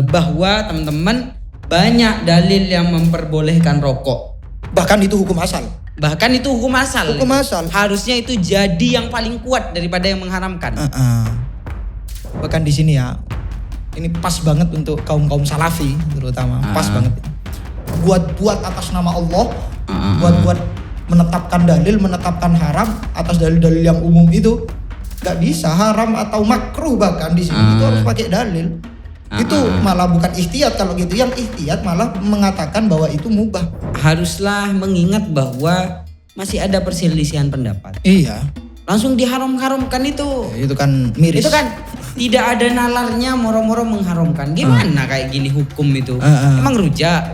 bahwa teman-teman banyak dalil yang memperbolehkan rokok. Bahkan itu hukum asal. Hukum asal. Harusnya itu jadi yang paling kuat daripada yang mengharamkan. Bahkan di sini ya, ini pas banget untuk kaum salafi terutama, pas banget. Buat atas nama Allah, buat menetapkan dalil, menetapkan haram atas dalil-dalil yang umum itu nggak bisa. Haram atau makruh bahkan di sini itu harus pakai dalil. Itu malah bukan ihtiyat kalau gitu. Yang ihtiyat malah mengatakan bahwa itu mubah. Haruslah mengingat bahwa masih ada perselisihan pendapat. Iya. Langsung diharam-haramkan itu. Itu kan miris. Itu kan tidak ada nalarnya, moro-moro mengharamkan. Gimana kayak gini hukum itu? Emang rujak.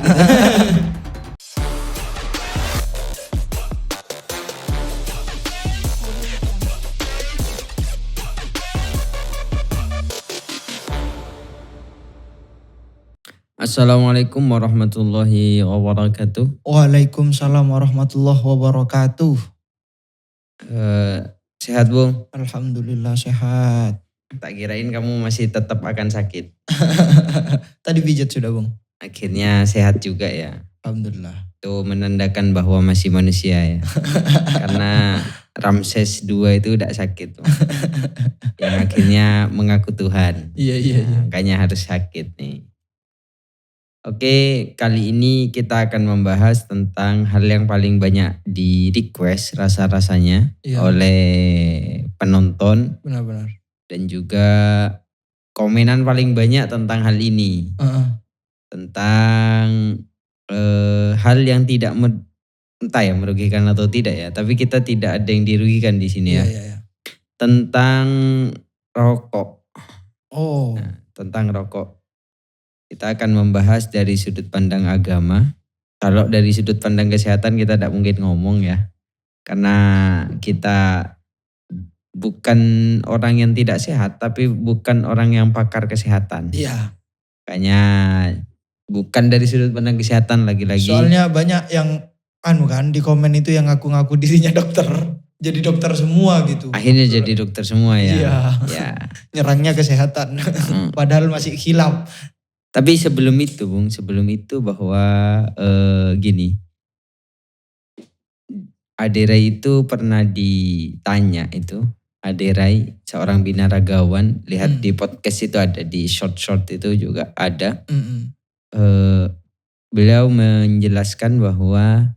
Assalamualaikum warahmatullahi wabarakatuh. Waalaikumsalam warahmatullahi wabarakatuh. Sehat Bung? Alhamdulillah sehat. Tak kirain kamu masih tetap akan sakit. Tadi pijat sudah Bung. Akhirnya sehat juga ya. Alhamdulillah. Itu menandakan bahwa masih manusia ya. Karena Ramses II itu udah sakit. Yang akhirnya mengaku Tuhan. Iya. Makanya harus sakit nih. Oke, kali ini kita akan membahas tentang hal yang paling banyak di request rasa-rasanya oleh penonton. Benar-benar. Dan juga komenan paling banyak tentang hal ini. Tentang hal yang tidak entah ya merugikan atau tidak ya. Tapi kita tidak ada yang dirugikan di sini ya. Iya. Tentang rokok. Oh. Tentang rokok. Kita akan membahas dari sudut pandang agama. Kalau dari sudut pandang kesehatan kita tidak mungkin ngomong ya. Karena kita bukan orang yang tidak sehat, tapi bukan orang yang pakar kesehatan. Iya. Makanya bukan dari sudut pandang kesehatan lagi-lagi. Soalnya banyak yang kan di komen itu yang ngaku-ngaku dirinya dokter. Jadi dokter semua gitu. Akhirnya jadi dokter semua ya. Iya. Nyerangnya kesehatan. Padahal masih khilaf. Tapi sebelum itu Bung, bahwa gini. Aderai itu pernah ditanya itu. Aderai seorang binaragawan, lihat di podcast itu ada, di short itu juga ada. Beliau menjelaskan bahwa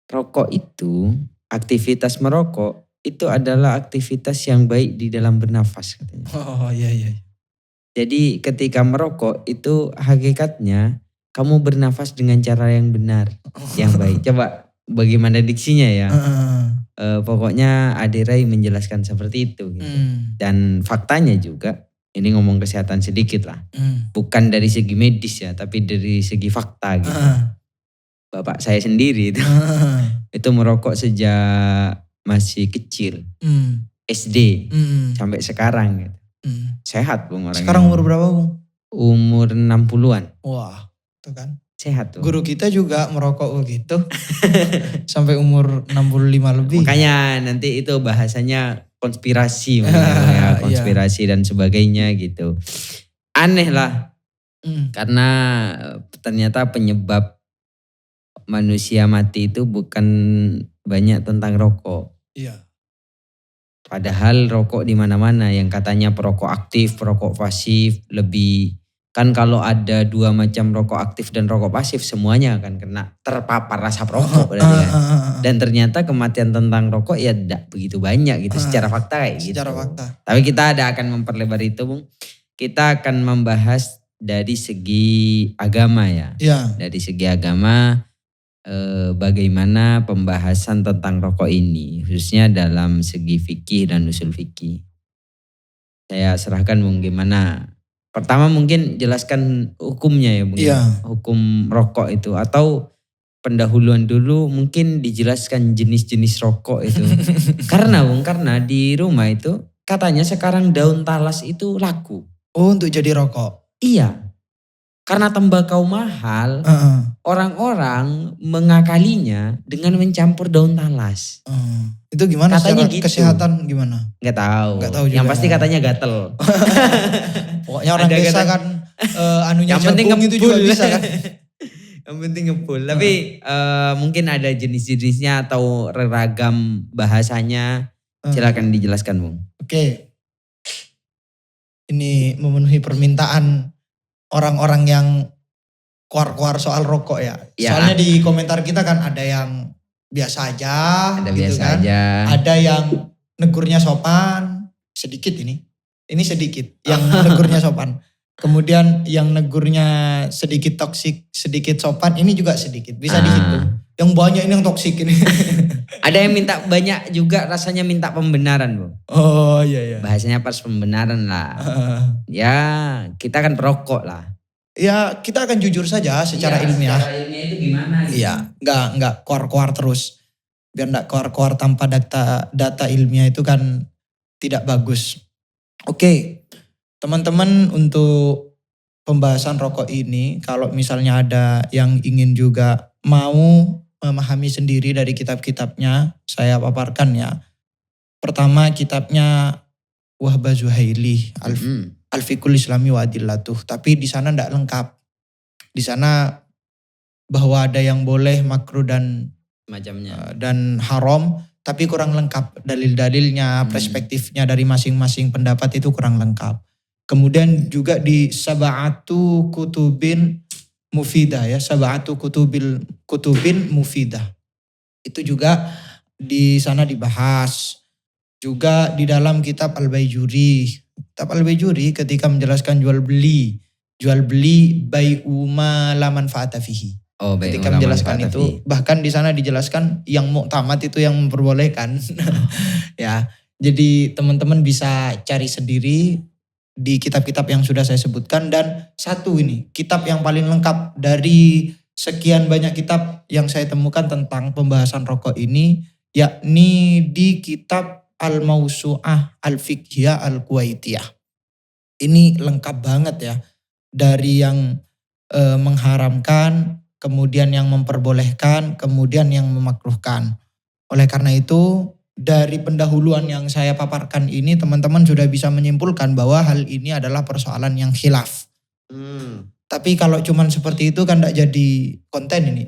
rokok itu, aktivitas merokok itu adalah aktivitas yang baik di dalam bernafas katanya. Oh iya. Jadi ketika merokok itu hakikatnya kamu bernafas dengan cara yang benar, yang baik. Coba bagaimana diksinya ya. Pokoknya Aderai menjelaskan seperti itu. Gitu. Dan faktanya juga, ini ngomong kesehatan sedikit lah. Bukan dari segi medis ya, tapi dari segi fakta gitu. Bapak saya sendiri itu merokok sejak masih kecil. SD sampai sekarang gitu. Sehat Bung orangnya. Sekarang umur berapa Bung? Umur 60-an. Wah, itu kan. Sehat tuh. Guru kita juga merokok begitu. Sampai umur 65 lebih. Makanya nanti itu bahasanya konspirasi. Ya, konspirasi dan sebagainya gitu. Aneh lah. Karena ternyata penyebab manusia mati itu bukan banyak tentang rokok. Iya. Padahal rokok di mana-mana, yang katanya perokok aktif, perokok pasif, lebih kan kalau ada dua macam rokok aktif dan rokok pasif semuanya akan kena terpapar asap rokok berarti kan. Dan ternyata kematian tentang rokok ya tidak begitu banyak gitu secara fakta kayak gitu. Secara fakta. Tapi kita akan memperlebar itu Bung. Kita akan membahas dari segi agama ya. Iya. Dari segi agama. Bagaimana pembahasan tentang rokok ini khususnya dalam segi fikih dan usul fikih. Saya serahkan Bung, gimana? Pertama mungkin jelaskan hukumnya ya Bung. Iya. Hukum rokok itu atau pendahuluan dulu mungkin dijelaskan jenis-jenis rokok itu. Karena di rumah itu katanya sekarang daun talas itu laku. Oh, untuk jadi rokok. Iya. Karena tembakau mahal, orang-orang mengakalinya dengan mencampur daun talas. Itu gimana katanya secara gitu. Kesehatan gimana? Nggak tahu juga. Yang pasti katanya gatel. Pokoknya orang desa kan anunya Yang penting jagung itu juga ngebul. bisa kan. Yang penting ngebul. Tapi mungkin ada jenis-jenisnya atau ragam bahasanya. Silakan dijelaskan, Bung. Oke. Ini memenuhi permintaan orang-orang yang kuar-kuar soal rokok ya. Soalnya di komentar kita kan ada yang biasa aja. Ada gitu biasa kan. aja. Ada yang negurnya sopan. Sedikit ini. Ini sedikit. Yang negurnya sopan. Kemudian yang negurnya sedikit toksik, sedikit sopan. Ini juga sedikit. Bisa dihitung. Yang banyak ini yang toksik ini. Ada yang minta banyak juga rasanya minta pembenaran, Bung. Oh iya. Bahasanya pas pembenaran lah. Ya kita kan perokok lah. Ya kita akan jujur saja secara ilmiah. Secara ilmiah itu gimana? Gitu? Iya, enggak koar-koar terus. Biar enggak koar-koar tanpa data ilmiah itu kan tidak bagus. Oke, teman-teman untuk pembahasan rokok ini, kalau misalnya ada yang ingin juga mau memahami sendiri dari kitab-kitabnya, saya paparkan ya. Pertama kitabnya Wahbah Zuhaili, Al-Fiqhul Islami wa Adillatuh. Tapi di sana enggak lengkap. Di sana bahwa ada yang boleh, makruh dan macamnya dan haram, tapi kurang lengkap dalil-dalilnya, perspektifnya dari masing-masing pendapat itu kurang lengkap. Kemudian juga di Sab'atu Kutubin Mufidah ya, Sab'atu Kutubin Mufidah. Itu juga di sana dibahas. Juga di dalam kitab Al-Baijuri. Kitab Al-Baijuri ketika menjelaskan jual beli bai'u ma la manfaata fihi. Ketika menjelaskan itu, bahkan di sana dijelaskan yang muktamad itu yang memperbolehkan. Ya, jadi teman-teman bisa cari sendiri di kitab-kitab yang sudah saya sebutkan. Dan satu ini, kitab yang paling lengkap dari sekian banyak kitab yang saya temukan tentang pembahasan rokok ini, yakni di kitab Al-Mawsu'ah Al-Fiqhiyah Al-Kuwaitiyah. Ini lengkap banget ya, dari yang mengharamkan, kemudian yang memperbolehkan, kemudian yang memakruhkan. Oleh karena itu, dari pendahuluan yang saya paparkan ini, teman-teman sudah bisa menyimpulkan bahwa hal ini adalah persoalan yang khilaf. Tapi kalau cuman seperti itu kan tidak jadi konten ini.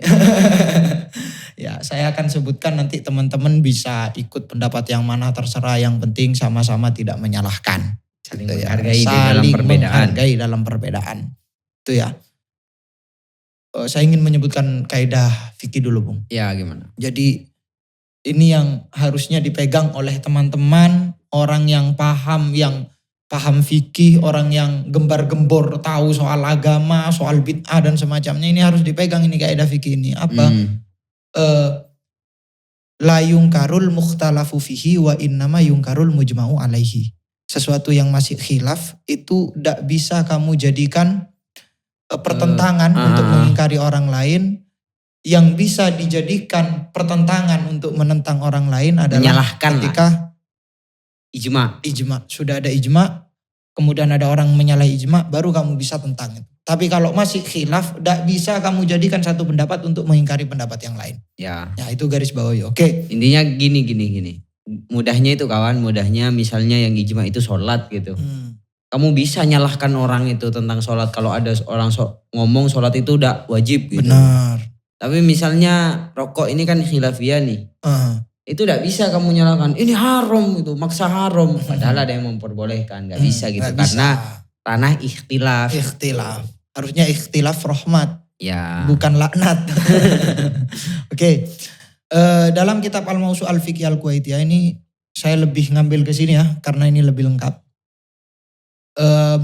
Ya, saya akan sebutkan nanti teman-teman bisa ikut pendapat yang mana terserah. Yang penting sama-sama tidak menyalahkan. Saling gitu menghargai ya. dalam perbedaan. Menghargai dalam perbedaan. Itu ya. Saya ingin menyebutkan kaidah fikih dulu, Bung. Ya, gimana? Jadi ini yang harusnya dipegang oleh teman-teman, orang yang paham fikih, orang yang gembar-gembor tahu soal agama, soal bid'ah dan semacamnya, ini harus dipegang ini kaidah fikih ini. Apa? La yungkarul mukhtalafu fihi wa innama yungkarul mujma'u alaihi. Sesuatu yang masih khilaf itu tidak bisa kamu jadikan pertentangan untuk mengingkari orang lain. Yang bisa dijadikan pertentangan untuk menentang orang lain adalah menyalahkan ketika ijma. Sudah ada ijma, kemudian ada orang menyalahi ijma, baru kamu bisa tentang itu. Tapi kalau masih khilaf, tidak bisa kamu jadikan satu pendapat untuk mengingkari pendapat yang lain. Ya itu garis bawahi. Oke. Intinya gini. Mudahnya itu kawan, misalnya yang ijma itu sholat gitu. Kamu bisa nyalahkan orang itu tentang sholat. Kalau ada orang ngomong sholat itu udah wajib gitu. Benar. Tapi misalnya rokok ini kan khilafiyah nih. Itu udah bisa kamu nyalahkan. Ini haram gitu, maksa haram. Padahal ada yang memperbolehkan. Gak bisa gitu. Karena ranah ikhtilaf. Harusnya ikhtilaf rahmat. Ya. Bukan laknat. Oke. Dalam kitab Al-Mawsu' Al-Fiqh Al-Kuwaitiyah ini saya lebih ngambil ke sini ya. Karena ini lebih lengkap.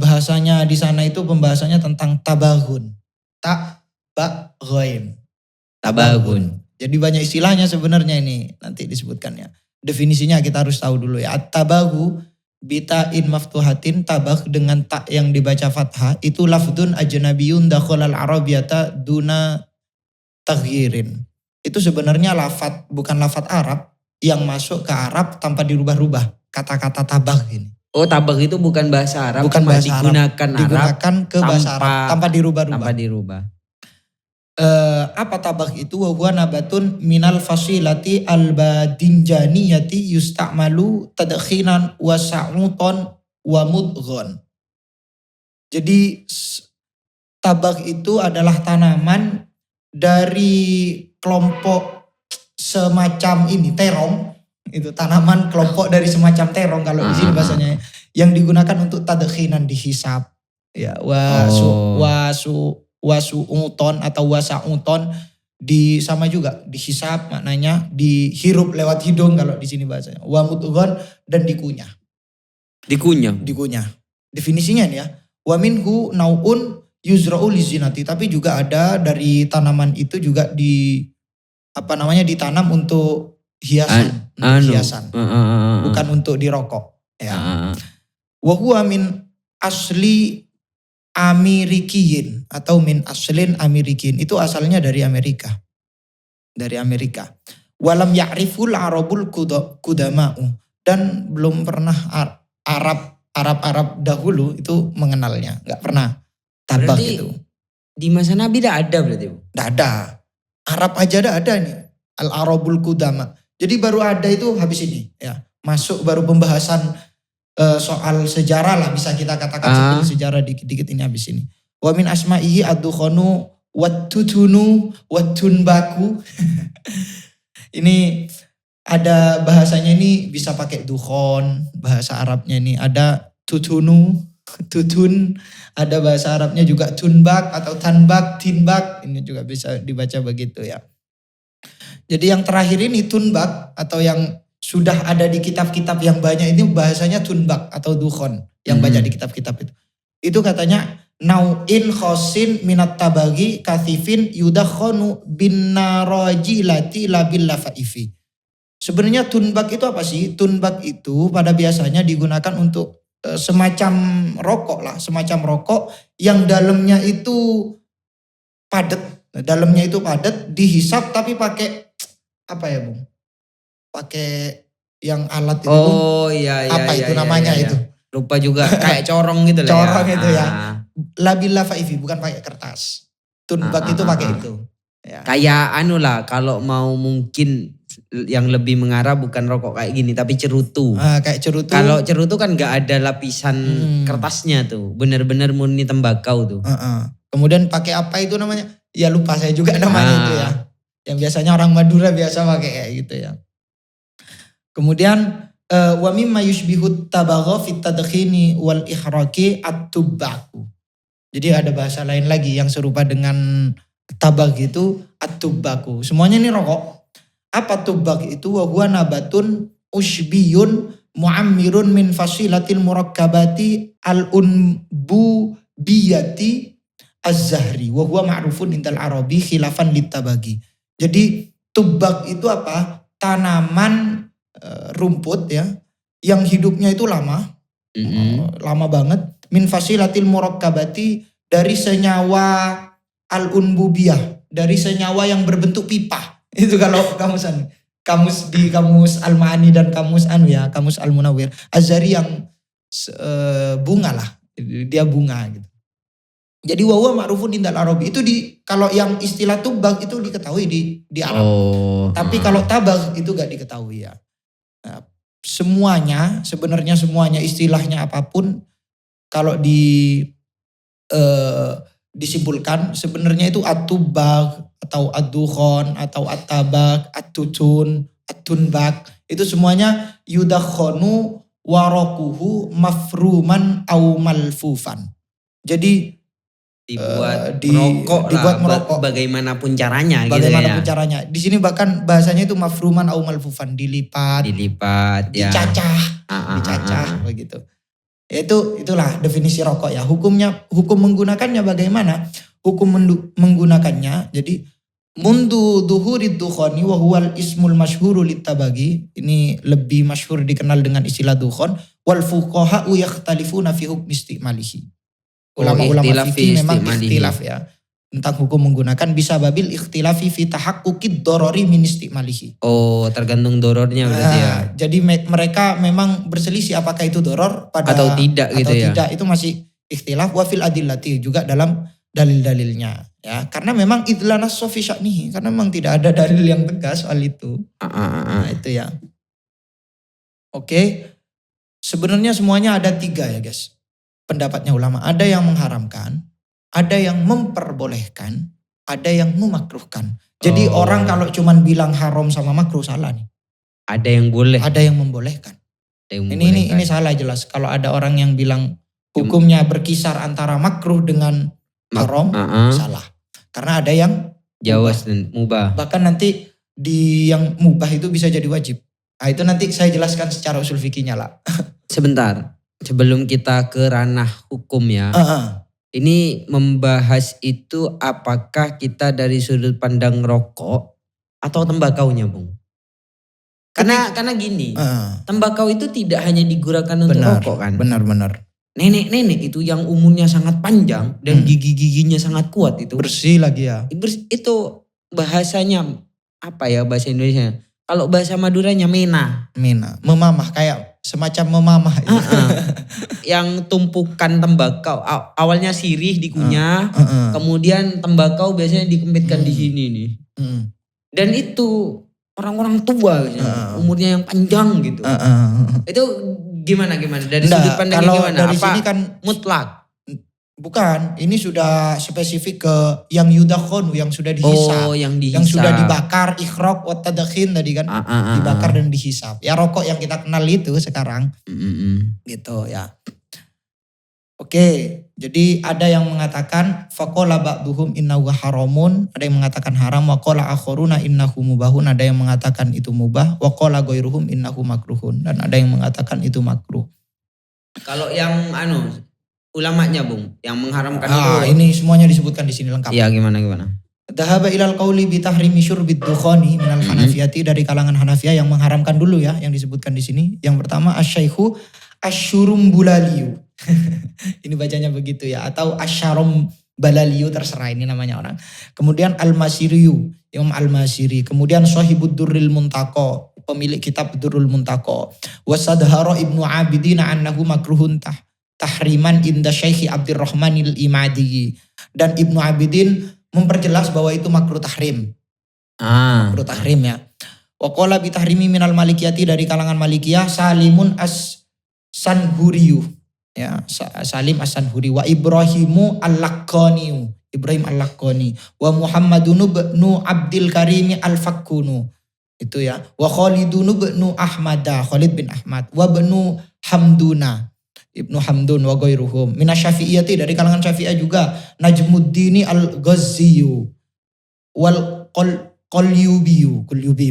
Bahasanya di sana itu pembahasannya tentang tabaghun. Tabaghun. Jadi banyak istilahnya sebenarnya ini nanti disebutkannya. Definisinya kita harus tahu dulu ya. At-tabaghu bita'in maftuhatin, tabagh dengan tak yang dibaca fathah itu lafdun ajnabiyun dakhalal arabiyata duna taghyirin. Itu sebenarnya bukan lafaz Arab yang masuk ke Arab tanpa dirubah-rubah. Kata-kata tabagh ini. Oh, tabagh itu bukan bahasa Arab, bukan bahasa digunakan Arab. Digunakan ke bahasa Arab tanpa dirubah-rubah. Apa tabagh itu? Wa huwa nabatun minal fasilati al-badinjaniyati yusta'malu tadkhinan wa sa'uton wa mudghon. Jadi tabak itu adalah tanaman dari kelompok semacam ini, terong. Itu tanaman kelompok dari semacam terong kalau di sini bahasanya, yang digunakan untuk tadkhinan dihisap. Ya, wasu uton atau wasauton sama juga dihisap, maknanya dihirup lewat hidung kalau di sini bahasanya. Wa mudghon dan dikunyah. Dikunyah. Definisinya nih ya. Wa minhu nauun yuzra'u lizinati, tapi juga ada dari tanaman itu juga ditanam untuk hiasan, bukan untuk dirokok ya. Wa huwa min asli Amerikiyin atau min aslin Amerikiyin, itu asalnya dari Amerika. Walam ya'riful arabul kudama'u, dan belum pernah Arab dahulu itu mengenalnya, nggak pernah tabak berarti itu. Di masa Nabi tidak ada berarti? Tidak ada. Arab aja tidak ada nih. Al-Arabul Kudama. Jadi baru ada itu habis ini ya. Masuk baru pembahasan soal sejarah lah, bisa kita katakan sejarah dikit-dikit ini habis ini. Wa min asma'ihi ad-dukhanu wat-tutunu wat-tunbaku. Ini ada bahasanya, ini bisa pakai dukhon, bahasa Arabnya ini ada tutun, ada bahasa Arabnya juga tunbak atau tanbak, tinbak, ini juga bisa dibaca begitu ya. Jadi yang terakhir ini tunbak atau yang sudah ada di kitab-kitab yang banyak ini bahasanya tunbak atau dukhon yang banyak di kitab-kitab itu. Itu katanya nau'in khosin minat tabagi kathifin yudakhonu bin narajilati labil lafaifi. Sebenarnya tunbak itu apa sih? Tunbak itu pada biasanya digunakan untuk semacam rokok lah, semacam rokok yang dalamnya itu padat. Dalamnya itu padat, dihisap tapi pakai apa ya Bung? Pakai yang alat itu. Oh iya. Apa itu namanya itu? Lupa juga, kayak corong gitu lah. Corong itu ya. Labil lafaifi, bukan pakai kertas. Tunbak itu pakai itu. Ya. Kayak kalau mau mungkin yang lebih mengarah bukan rokok kayak gini tapi cerutu. Kayak cerutu. Kalau cerutu kan gak ada lapisan kertasnya tuh. Bener-bener murni tembakau tuh. Kemudian pakai apa itu namanya? Ya lupa saya juga namanya itu ya. Yang biasanya orang Madura biasa pakai kayak gitu ya. Kemudian wa mimma yushbihut tabagha fit tadkhini wal ihraqi at-tubaku. Jadi ada bahasa lain lagi yang serupa dengan tabak itu at-tubaku. Semuanya ini rokok. Apa tubak itu? Wa huwa nabatun ushbiyun muammirun min fasilatil murakkabati al-unbubiyati az-zahri. Wa huwa ma'rufun indal arabi khilafan litabagi. Jadi tubak itu apa? Tanaman rumput ya, yang hidupnya itu lama. Lama banget. Min fasilatil murakkabati, dari senyawa al-unbubiyah, dari senyawa yang berbentuk pipa. Itu kalau kamus di kamus Al-Ma'ani dan kamus kamus Al-Munawwir. Az-Zahri yang bunga lah, dia bunga gitu. Jadi wawa ma'rufun indal Arabi itu kalau yang istilah tubak itu diketahui di Arab. Tapi kalau tabak itu gak diketahui ya. Nah, sebenarnya semuanya istilahnya apapun kalau disimpulkan sebenarnya itu at-tubak atau ad-dukhon atau at-tabak, at-tutun, at-tunbak, itu semuanya yudakhonu warokuhu mafruman au malfufan. Jadi dibuat merokok bagaimanapun caranya bagaimanapun caranya. Di sini bahkan bahasanya itu mafruman au malfufan, dilipat dicacah begitu. Itulah definisi rokok ya. Hukum menggunakannya bagaimana? Hukum menggunakannya jadi mundu duhurid dukhoni wa huwal ismul masyhuru litabagi. Ini lebih masyhur dikenal dengan istilah dukhon. Wal fuqaha'u yakhtalifuna fi hukmi istimalihi. Ulama-ulama fikih memang ikhtilaf ya tentang hukum menggunakan, bisa babil ikhtilafi fi tahaqqukid dorori min istimalihi. Tergantung dorornya berarti ya. Jadi mereka memang berselisih apakah itu doror atau tidak gitu ya. Tidak, itu masih ikhtilaf. Wa fil adillati, juga dalam dalil-dalilnya ya. Karena memang idlana sofi sya'nihi, karena memang tidak ada dalil yang tegas soal itu. Nah, itu ya. Oke. Sebenarnya semuanya ada 3 ya guys. Pendapatnya ulama. Ada yang mengharamkan, ada yang memperbolehkan, ada yang memakruhkan. Jadi Oh. orang kalau cuman bilang haram sama makruh salah nih. Ada yang boleh. Ada yang membolehkan. Ada yang Ini membolehkan. salah jelas. Kalau ada orang yang bilang hukumnya berkisar antara makruh dengan haram, salah. Karena ada yang Jawas dan mubah. bahkan nanti di yang mubah itu bisa jadi wajib. Nah, itu nanti saya jelaskan secara usul fikihnya lah. Sebentar, sebelum kita ke ranah hukum ya. Ini membahas itu apakah kita dari sudut pandang rokok atau tembakaunya, Bung? Karena gini, tembakau itu tidak hanya digunakan untuk rokok kan. Benar. Nenek-nenek itu yang umurnya sangat panjang dan gigi-giginya sangat kuat itu. Bersih lagi ya. Itu bahasanya apa ya bahasa Indonesia? Kalau bahasa Maduranya mena. Memamah, kayak semacam memamah. Yang tumpukan tembakau. Awalnya sirih dikunyah, kemudian tembakau biasanya dikempitkan di sini nih. Dan itu orang-orang tua biasanya, umurnya yang panjang gitu. Itu gimana dari sudut pandang gimana? Dari apa sini kan mutlak? Bukan, ini sudah spesifik ke yang yudakhonu, yang sudah dihisap. Oh, yang dihisap. Yang sudah dibakar, ikhraq wa tadkhin tadi kan. Dibakar dan dihisap. Ya rokok yang kita kenal itu sekarang. Gitu ya. Oke, jadi ada yang mengatakan faqala ba'duhum innahu haramun, ada yang mengatakan haram, wa qala akharuna innahu mubahun, ada yang mengatakan itu mubah, wa qala ghairuhum innahu makruhun, dan ada yang mengatakan itu makruh. Kalau yang ulamanya Bung, yang mengharamkan itu. Ini semuanya disebutkan di sini lengkap. Iya, gimana? Dhahaba ilal qauli bi tahrimi syurbid dukhani minal hanafiyati, dari kalangan Hanafiyah yang mengharamkan dulu ya, yang disebutkan di sini. Yang pertama asy-syaikhu asyurumbulaliyu. Ini bacanya begitu ya, atau asyarum balaliyu, terserah ini namanya orang. Kemudian al-Masiriyu, Imam al-Masiri. Kemudian Shahibud Durril Muntaqo, pemilik kitab Durrul Muntaqo. Wasadhara Ibnu Abidin annahu makruhun tahriman inda Syekh Abdurrahmanil Imadi. Dan Ibnu Abidin memperjelas bahwa itu makruh tahrim. Makruh tahrim ya. Wa qala bi tahrimi minal malikiyati, dari kalangan Malikiyah Salimun as-Sanhuriyu. Ya, Salim as-Sanhuri wa Ibrahimu al-Laqqani, Ibrahim al-Laqqani, wa Muhammadun ibnu Abdil Karim al-Fakkunu. Itu ya. Wa Khalidun ibnu Ahmada, Khalid bin Ahmad, wa ibnu Hamduna, Ibnu Hamdun wa ghairuhum. Minasyafi'iyati, dari kalangan Syafi'iyah juga Najmuddin al-Ghazziyu wal Qulyubi,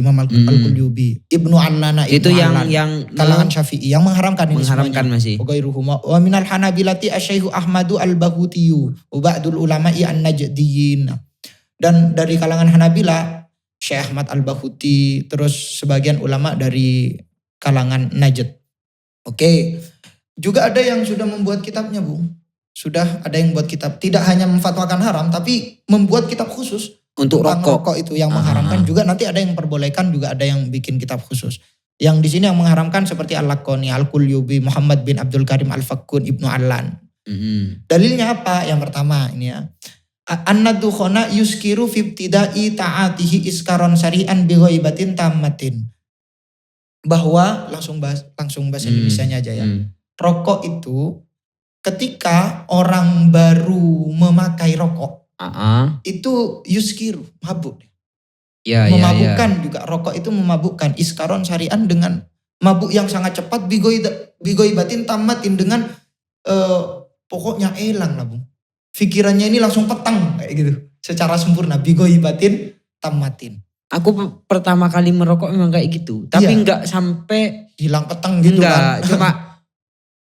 Imam al-Qulyubi, Ibnu Allana, itu yang kalangan Syafi'i yang mengharamkan ini mengharamkan semuanya. masih. Wa ghairuhum wa minal Hanabilati asy-Syaikh Ahmadu al-Bahutiyu wa ba'dul ulama'i an-Najdiyyin. Dan dari kalangan Hanabila Syekh Ahmad al-Bahuti, terus sebagian ulama dari kalangan Najd. Oke. Juga ada yang sudah membuat kitabnya, Bung. Sudah ada yang buat kitab. Tidak hanya memfatwakan haram, tapi membuat kitab khusus. Untuk rokok itu yang mengharamkan. Juga nanti ada yang perbolehkan, juga ada yang bikin kitab khusus. Yang di sini yang mengharamkan seperti Al-Laqqani, Al-Qulyubi, Muhammad bin Abdul Karim Al-Fakkun, Ibnu Allan. Dalilnya apa? Yang pertama ini ya. An-naddukhana yuskiru fi ibtida'i ta'atihi iskaron syari'an bi ghaibatin tammatin. Bahwa langsung bahasa Indonesianya aja ya. Rokok itu ketika orang baru memakai rokok, itu yuskiru, mabuk. Memabukkan juga, rokok itu memabukkan. Iskaron syari'an, dengan mabuk yang sangat cepat, bigoibatin tamatin, dengan pokoknya elang lah, Bung. Pikirannya ini langsung petang kayak gitu, secara sempurna, bigoibatin tamatin. Aku pertama kali merokok memang kayak gitu, tapi enggak sampai hilang petang gitu kan. Cuma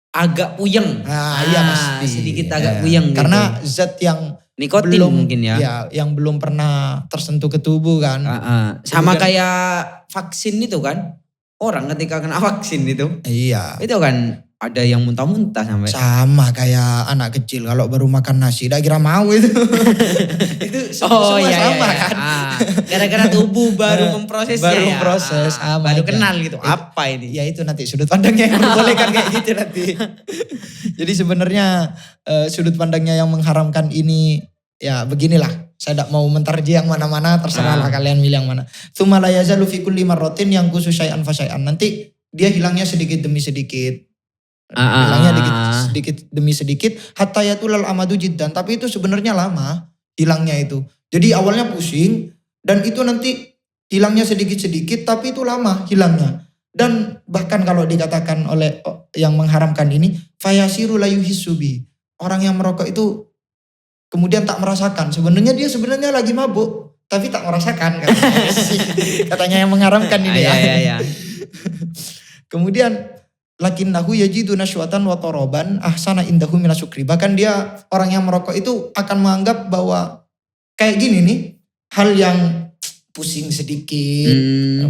agak puyeng. Iya pasti. Sedikit agak puyeng karena gitu. Zat yang nikotin belum, mungkin ya. Yang belum pernah tersentuh ke tubuh kan. Sama kayak vaksin itu kan. Orang ketika kena vaksin itu. Iya. Itu kan ada yang muntah-muntah sampai. Sama kayak anak kecil kalau baru makan nasi, tidak kira mau itu. Itu semua sama kan. Gara-gara tubuh baru memprosesnya. Baru memproses. Baru kenal gitu. Apa ini? Ya itu nanti sudut pandangnya yang membolehkan kayak gitu nanti. Jadi sebenarnya sudut pandangnya yang mengharamkan ini ya beginilah. Saya tidak mau mentarji yang mana-mana, terserahlah kalian milih yang mana. Tsumma la yazalu fi kulli marratin yang khusus syai'an fa syai'an. Nanti dia hilangnya sedikit demi sedikit. Hilangnya sedikit demi sedikit. Hatta yatulal amadu jiddan. Tapi itu sebenarnya lama hilangnya itu. Jadi awalnya pusing dan itu nanti hilangnya sedikit-sedikit tapi itu lama hilangnya. Dan bahkan kalau dikatakan oleh yang mengharamkan ini, fayasiru la yuhissubi. Orang yang merokok itu kemudian tak merasakan. Sebenarnya dia lagi mabuk tapi tak merasakan katanya yang mengharamkan ini ya. Kemudian lakinnahu yajidu nashwatan wa taraban ahsana indahu minasukri. Bahkan dia orang yang merokok itu akan menganggap bahwa kayak gini nih, hal yang pusing sedikit,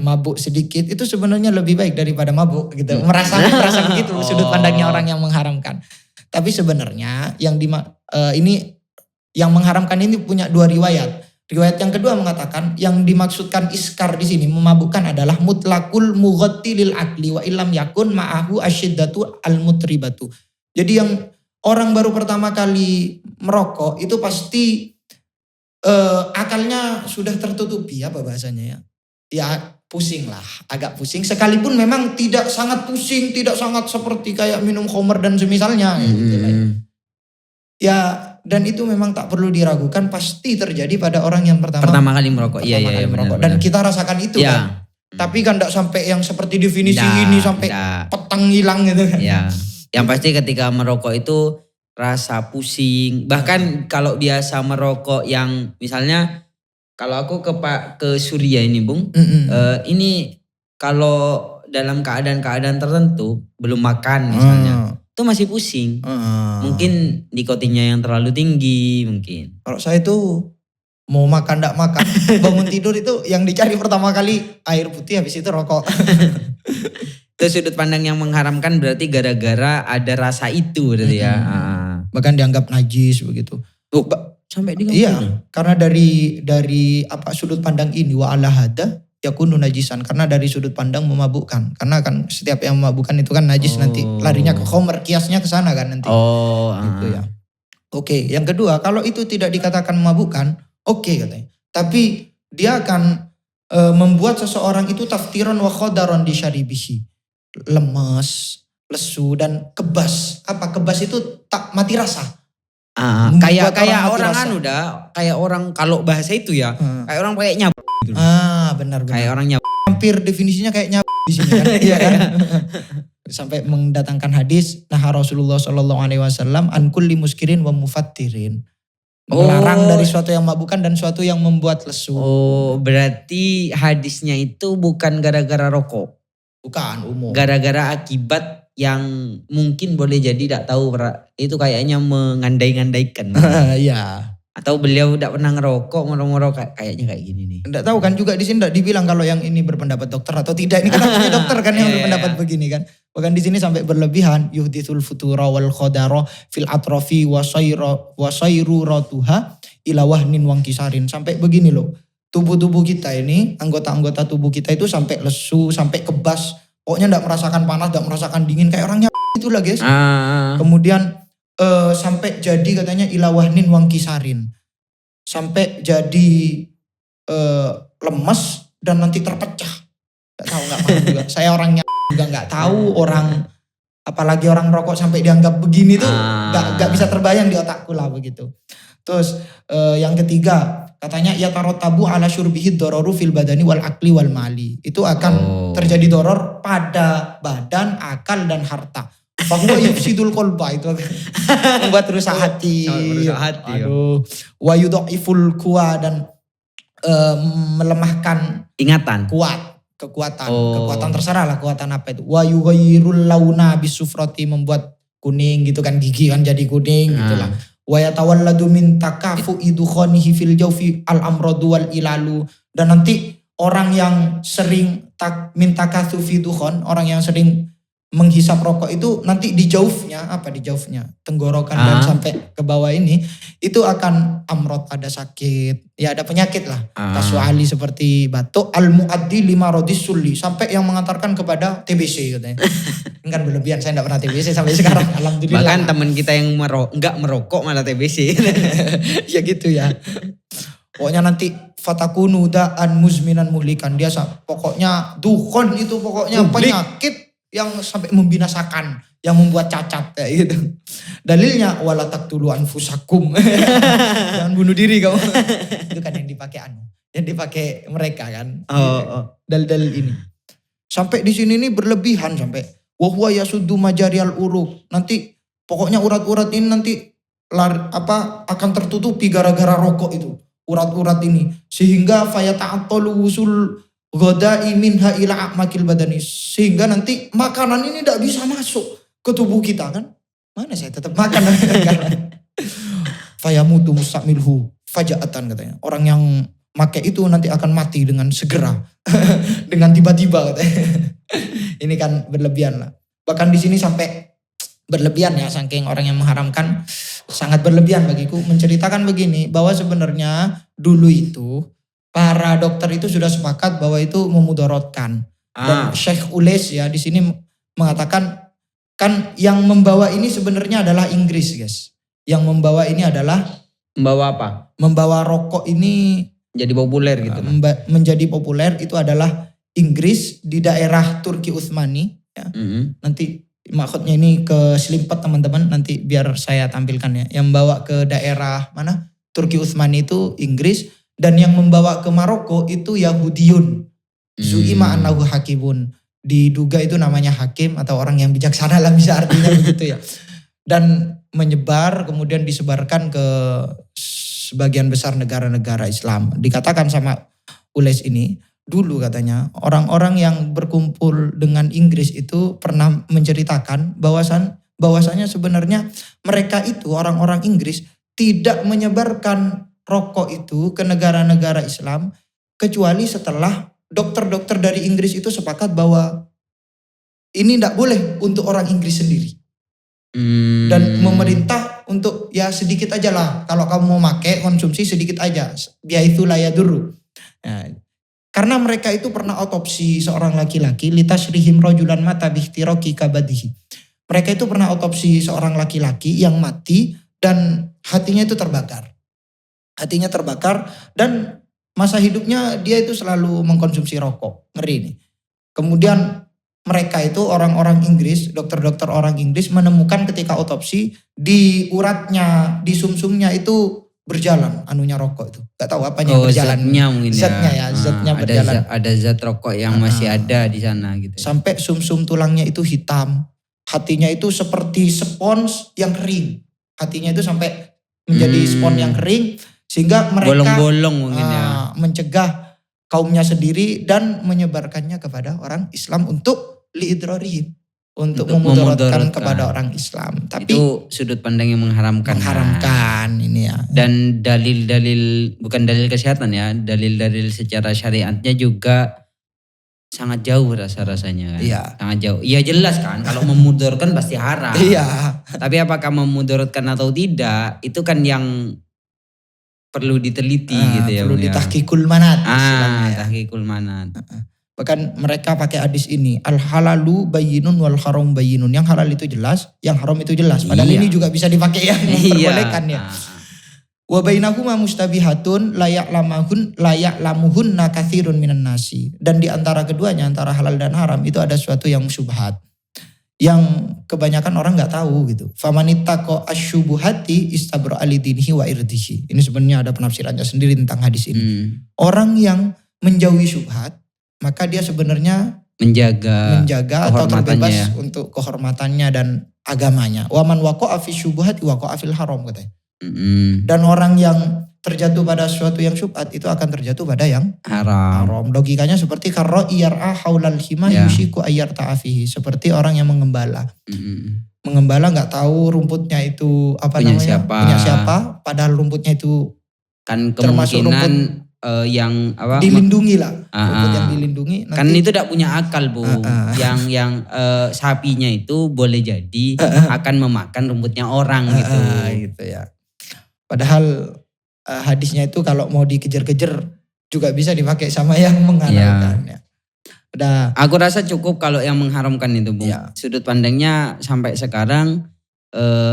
mabuk sedikit itu sebenarnya lebih baik daripada mabuk gitu. Merasa begitu sudut pandangnya orang yang mengharamkan. Tapi sebenarnya ini yang mengharamkan ini punya dua riwayat. Riwayat yang kedua mengatakan yang dimaksudkan iskar di sini memabukkan adalah mutlakul mughatti lil akli wa illam yakun ma'ahu asyiddatu al mutribatu. Jadi yang orang baru pertama kali merokok itu pasti akalnya sudah tertutupi, apa bahasanya ya? Ya pusing lah, agak pusing. Sekalipun memang tidak sangat pusing, tidak sangat seperti kayak minum khamr dan semisalnya. Gitu lah. Ya dan itu memang tak perlu diragukan, pasti terjadi pada orang yang pertama kali merokok. Iya merokok. Dan kita rasakan itu kan. Tapi kan tidak sampai yang seperti definisi ini sampai petang hilang gitu kan. Ya. Yang pasti ketika merokok itu rasa pusing. Bahkan kalau biasa merokok yang misalnya kalau aku ke Suria ini Bung, ini kalau dalam keadaan-keadaan tertentu belum makan misalnya, itu masih pusing. Mungkin nikotinnya yang terlalu tinggi mungkin. Kalau saya itu mau makan tidak makan, bangun tidur itu yang dicari pertama kali air putih, habis itu rokok. Itu sudut pandang yang mengharamkan berarti gara-gara ada rasa itu berarti ya. Bahkan dianggap najis begitu. Sampai di iya, karena dari sudut pandang ini wa ala hada yakunu najisan, karena dari sudut pandang memabukkan. Karena kan setiap yang memabukkan itu kan najis nanti larinya ke khamr, kiasnya ke sana kan nanti. Gitu ya. Oke, yang kedua kalau itu tidak dikatakan memabukkan, oke katanya. Tapi dia akan membuat seseorang itu taftiron wa khodaron di syaribihi. Lemes, lesu dan kebas. Apa kebas itu tak mati rasa. Kayak orang kayak orang kalau bahasa itu ya, kayak orang pakai nyab. Gitu. Benar. Kayak orang nyab. Hampir definisinya kayak nyab di sini kan. Iya kan? Sampai mendatangkan hadis nah Rasulullah SAW an kulli muskirin wa mufattirin. Melarang dari suatu yang mabukkan dan suatu yang membuat lesu. Berarti hadisnya itu bukan gara-gara rokok. Bukan, umum. Gara-gara akibat yang mungkin boleh jadi tidak tahu, itu kayaknya mengandai-ngandaikan. Iya. Atau beliau tidak pernah ngerokok, ngerokok kayaknya kayak gini nih. Tidak tahu kan juga di sini tidak dibilang kalau yang ini berpendapat dokter atau tidak. Ini kan harusnya dokter kan yang berpendapat begini kan. Bahkan di sini sampai berlebihan yuhdithul futura wal khodaro fil atrofi wa sayruratuha ila wahnin wangkisarin. Sampai begini loh. Tubuh-tubuh kita ini, anggota-anggota tubuh kita itu sampai lesu, sampai kebas. Pokoknya tidak merasakan panas, tidak merasakan dingin. Kayak orangnya itulah guys. Kemudian sampai jadi katanya ilawahnin wangkisarin. Sampai jadi lemes dan nanti terpecah. Gak tahu, gak paham juga. Saya orangnya juga gak tahu orang, apalagi orang rokok sampai dianggap begini tuh gak bisa terbayang di otakku lah begitu. Terus yang ketiga, katanya ya tarotabu ala syurbihi dororu fil badani wal akli wal mali. Itu akan terjadi doror pada badan, akal dan harta. Bahwa yufsidul qalba itu membuat rusak hati. Aduh. Wa yudhiful quwa dan melemahkan ingatan. Kekuatan terserah lah, kekuatan apa itu. Wa yughayyirul launa bisufrati, membuat kuning gitu kan, gigi kan jadi kuning gitulah. Wa yatawalladu min takafu idukhanihi fil jawfi al amradu wal ilalu. Dan nanti orang yang sering min takatsu fi dukhon, orang yang sering menghisap rokok itu nanti di jaufnya tenggorokan dan sampai ke bawah ini itu akan amrod, ada sakit, ya ada penyakit lah. Kasuali seperti batuk, al muaddi lima rodis sulli, sampai yang mengantarkan kepada TBC katanya. Kan berlebihan, saya enggak pernah TBC sampai sekarang, alhamdulillah. Bahkan teman kita yang enggak merokok malah TBC. Ya gitu ya. Pokoknya nanti fatakunu da'an muzminan muhlikan, dia pokoknya dukhon itu pokoknya penyakit yang sampai membinasakan. yang membuat cacat kayak gitu. Dalilnya wala taqtulu anfusakum. Jangan bunuh diri kamu. Itu kan yang dipakai mereka kan. Dalil-dalil ini. Sampai di sini nih berlebihan sampai wa huwa yasuddu majarial uruk. Nanti pokoknya urat-urat ini nanti akan tertutupi gara-gara rokok itu. Urat-urat ini sehingga fayata'attalu wusul ghadai minha ila a'makil badani, sehingga nanti makanan ini tidak bisa masuk ke tubuh kita kan. Mana saya tetap makan. Fayamutu mustamilhu faja'atan katanya. Orang yang pakai itu nanti akan mati dengan segera. Dengan tiba-tiba katanya. Ini kan berlebihan lah. Bahkan di sini sampai berlebihan ya, saking orang yang mengharamkan sangat berlebihan bagiku menceritakan begini, bahwa sebenarnya dulu itu para dokter itu sudah sepakat bahwa itu memudaratkan. Dan Syekh Ules ya di sini mengatakan kan yang membawa ini sebenarnya adalah Inggris guys. Yang membawa ini adalah membawa apa? Membawa rokok ini jadi populer gitu. Menjadi populer itu adalah Inggris di daerah Turki Utsmani ya. Nanti maksudnya ini ke Selimpet teman-teman, nanti biar saya tampilkan ya. Yang bawa ke daerah mana? Turki Utsmani itu Inggris, dan yang membawa ke Maroko itu Yahudiyun. Zu'ima annahu hakimun. Diduga itu namanya hakim atau orang yang bijaksana lah, bisa artinya begitu ya. Dan menyebar kemudian disebarkan ke sebagian besar negara-negara Islam. Dikatakan sama Ules ini, dulu katanya orang-orang yang berkumpul dengan Inggris itu pernah menceritakan bahwasannya sebenarnya mereka itu orang-orang Inggris tidak menyebarkan rokok itu ke negara-negara Islam kecuali setelah dokter-dokter dari Inggris itu sepakat bahwa ini tidak boleh untuk orang Inggris sendiri. Dan memerintah untuk ya sedikit aja lah, kalau kamu mau pakai konsumsi sedikit aja, biaitsu la yadurru. Nah, karena mereka itu pernah otopsi seorang laki-laki, litasrihim rajulan mata bihtiraki kabadihi. Mereka itu pernah otopsi seorang laki-laki yang mati dan hatinya itu terbakar. Hatinya terbakar dan masa hidupnya dia itu selalu mengkonsumsi rokok. Ngeri nih. Kemudian mereka itu orang-orang Inggris, dokter-dokter orang Inggris menemukan ketika otopsi di uratnya, di sumsumnya itu berjalan anunya rokok itu. Gak tahu apanya berjalan. Zatnya mungkin zatnya ya. Zatnya berjalan. Ada zat rokok yang masih ada di sana gitu. Sampai sumsum tulangnya itu hitam. Hatinya itu seperti spons yang kering. Hatinya itu sampai menjadi spons yang kering. Sehingga mereka bolong-bolong mungkin ya. Mencegah kaumnya sendiri dan menyebarkannya kepada orang Islam untuk liidrarihim. Untuk memudaratkan kepada orang Islam. Tapi itu sudut pandang yang mengharamkan ini ya. Dan dalil-dalil, bukan dalil kesehatan ya, dalil-dalil secara syariatnya juga sangat jauh rasa-rasanya kan. Iya. Sangat jauh. Iya jelas kan, kalau memudaratkan pasti haram. Iya. Tapi apakah memudaratkan atau tidak, itu kan yang perlu diteliti gitu ya. Perlu ditahqiqul manat. Tahqiqul manat. Bahkan mereka pakai hadis ini, al halalu bayyinun wal haram bayyinun. Yang halal itu jelas, yang haram itu jelas. Padahal ini juga bisa dipakai yang memperbolehkan ya. Wa bainahuma mustabihatun layaklamuhunna katsirun minan nasi. Dan di antara keduanya, antara halal dan haram itu ada sesuatu yang syubhat. Yang kebanyakan orang gak tahu gitu. Famanittaqo asyubuhati istabra alidinihi wa irdihi. Ini sebenarnya ada penafsirannya sendiri tentang hadis ini. Orang yang menjauhi syubhat, maka dia sebenarnya menjaga atau terbebas untuk kehormatannya dan agamanya. Wa man waqa'a fi syubhat waqa'a fil haram katanya. Dan orang yang terjatuh pada sesuatu yang syubhat itu akan terjatuh pada yang haram. Logikanya seperti karro iyar'a haulal hima yushiku ayyarta'a fihi. Seperti orang yang mengembala. Mengembala gak tahu rumputnya itu punya siapa. Padahal rumputnya itu kan kemungkinan yang dilindungi lah. Rumput yang dilindungi. Nanti, kan itu tidak punya akal Bu. Yang sapinya itu boleh jadi akan memakan rumputnya orang gitu. Gitu ya. Padahal hadisnya itu kalau mau dikejar-kejar juga bisa dipakai sama yang mengharamkan ya. Udah. Aku rasa cukup kalau yang mengharamkan itu Bu. Ya. Sudut pandangnya sampai sekarang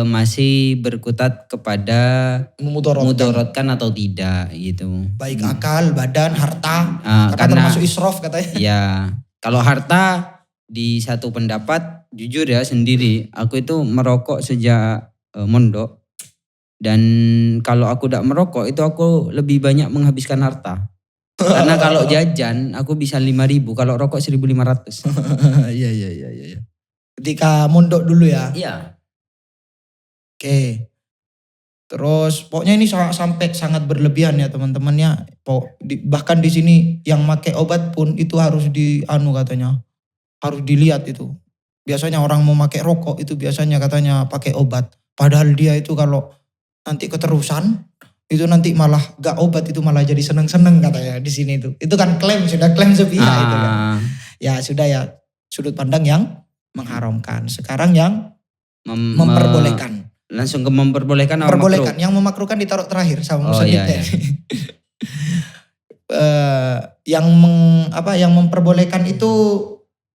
masih berkutat kepada mudaratkan atau tidak gitu. Baik akal, badan, harta. Karena termasuk israf katanya. Ya, kalau harta di satu pendapat jujur ya sendiri, aku itu merokok sejak mondok. Dan kalau aku tidak merokok itu aku lebih banyak menghabiskan harta. Karena kalau jajan aku bisa 5.000, kalau rokok 1.500. Iya. Ketika mondok dulu ya. Iya. Oke. Terus pokoknya ini sampai sangat berlebihan ya teman-teman ya. Bahkan di sini yang pakai obat pun itu harus katanya. Harus dilihat itu. Biasanya orang mau pakai rokok itu biasanya katanya pakai obat. Padahal dia itu kalau nanti keterusan itu nanti malah gak obat, itu malah jadi seneng-seneng katanya di sini itu. Itu kan sudah klaim sepihak itu kan. Ya sudah ya, sudut pandang yang mengharamkan. Sekarang yang memperbolehkan. Langsung ke memperbolehkan apa memperbolehkan. Yang memakruhkan ditaruh terakhir sama musannif tadi. Yang memperbolehkan itu